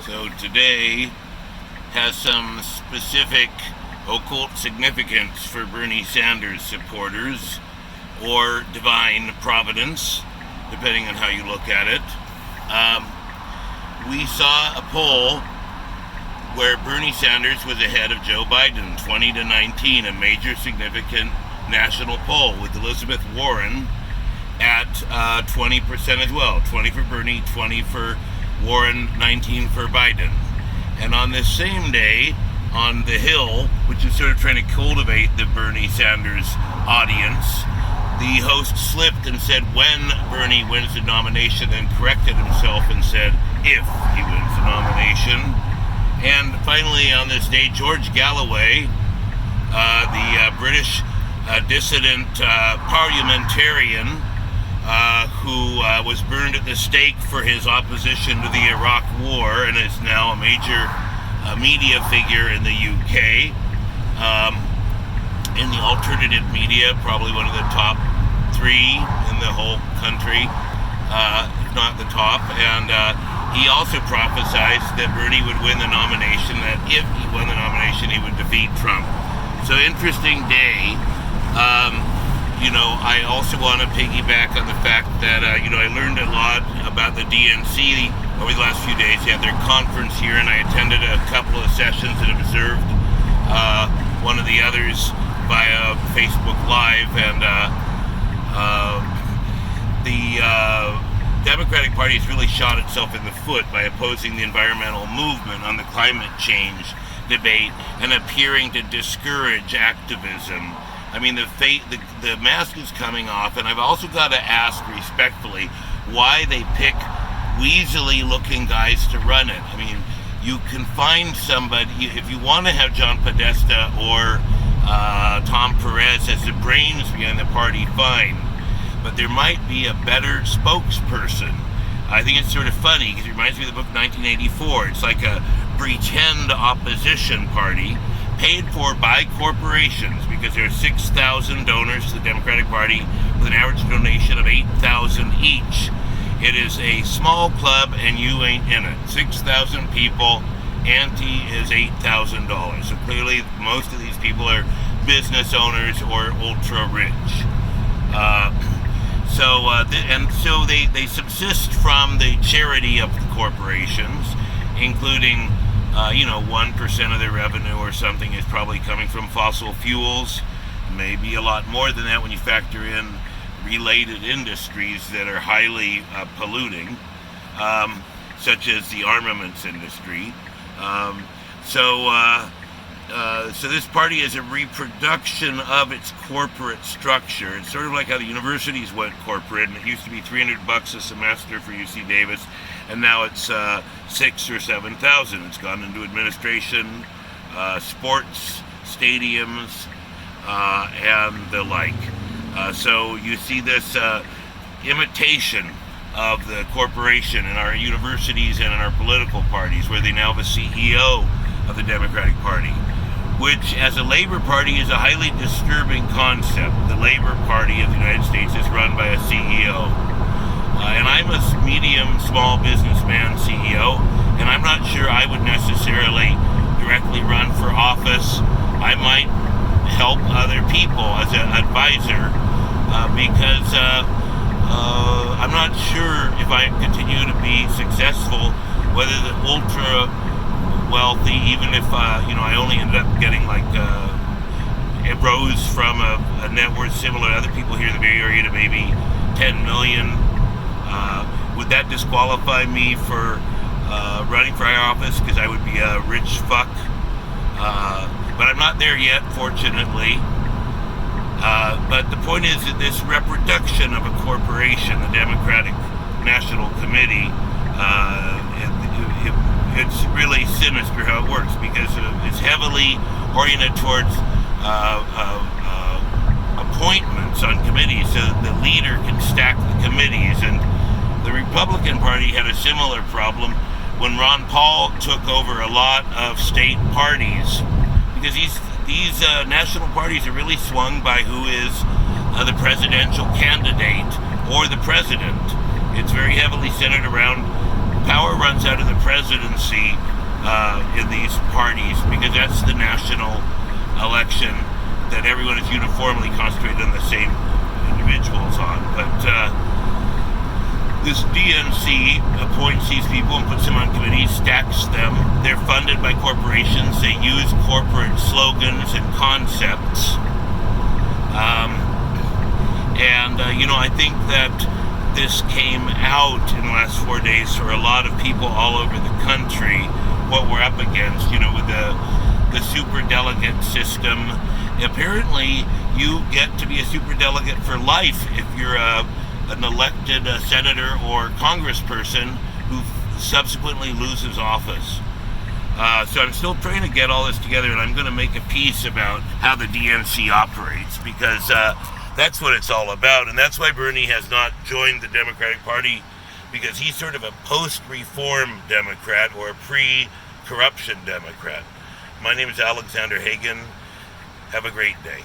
So today has some specific occult significance for Bernie Sanders supporters, or divine providence, depending on how you look at it. We saw a poll where Bernie Sanders was ahead of Joe Biden, 20-19, a major significant national poll, with Elizabeth Warren at 20% as well. 20 for Bernie, 20 for Warren, 19 for Biden. And on this same day, on the Hill, which is sort of trying to cultivate the Bernie Sanders audience, the host slipped and said when Bernie wins the nomination, then corrected himself and said if he wins the nomination. And finally on this day, George Galloway, the British dissident parliamentarian who was burned at the stake for his opposition to the Iraq War and is now a major media figure in the UK, in the alternative media, probably one of the top 3 in the whole country, if not the top. And he also prophesied that Bernie would win the nomination, that if he won the nomination, he would defeat Trump. So interesting day. I also want to piggyback on the fact that, I learned a lot about the DNC over the last few days. They had their conference here, and I attended a couple of sessions and observed one of the others via Facebook Live. And the Democratic Party has really shot itself in the foot by opposing the environmental movement on the climate change debate and appearing to discourage activism. I mean, the mask is coming off, and I've also got to ask respectfully why they pick weaselly-looking guys to run it. I mean, you can find somebody, if you want to have John Podesta or Tom Perez as the brains behind the party, fine. But there might be a better spokesperson. I think it's sort of funny, because it reminds me of the book 1984. It's like a pretend opposition party paid for by corporations, because there are 6,000 donors to the Democratic Party with an average donation of $8,000 each. It is a small club and you ain't in it. 6,000 people, ante is $8,000. So clearly most of these people are business owners or ultra rich. So they subsist from the charity of the corporations, including 1% of their revenue or something is probably coming from fossil fuels. Maybe a lot more than that when you factor in related industries that are highly polluting, such as the armaments industry. So this party is a reproduction of its corporate structure. It's sort of like how the universities went corporate, and it used to be $300 a semester for UC Davis, and now it's $6,000 or $7,000. It's gone into administration, sports, stadiums, and the like. So you see this imitation of the corporation in our universities and in our political parties, where they now have a CEO of the Democratic Party, which as a Labor Party is a highly disturbing concept. The Labor Party of the United States is run by a CEO. And I'm a medium small businessman CEO, and I'm not sure I would necessarily directly run for office. I might help other people as an advisor, because I'm not sure if I continue to be successful, whether the ultra wealthy, even if I only ended up getting it rose from a net worth similar to other people here in the Bay Area to maybe 10 million. Would that disqualify me for running for higher office, because I would be a rich fuck? But I'm not there yet, fortunately. But the point is that this reproduction of a corporation, the Democratic National Committee, it's really sinister how it works, because it's heavily oriented towards appointments on committees, so that the leader can stack the committees. And the Republican Party had a similar problem when Ron Paul took over a lot of state parties, because these national parties are really swung by who is the presidential candidate or the president. It's very heavily centered around power runs out of the presidency in these parties, because that's the national election that everyone is uniformly concentrated on the same individuals on. But this DNC appoints these people and puts them on committees, stacks them. They're funded by corporations. They use corporate slogans and concepts. I think that this came out in the last 4 days for a lot of people all over the country, what we're up against, with the super delegate system. Apparently, you get to be a super delegate for life if you're an elected senator or congressperson who subsequently loses office. So I'm still trying to get all this together, and I'm going to make a piece about how the DNC operates, because that's what it's all about. And that's why Bernie has not joined the Democratic Party, because he's sort of a post-reform Democrat or a pre-corruption Democrat. My name is Alexander Hagen. Have a great day.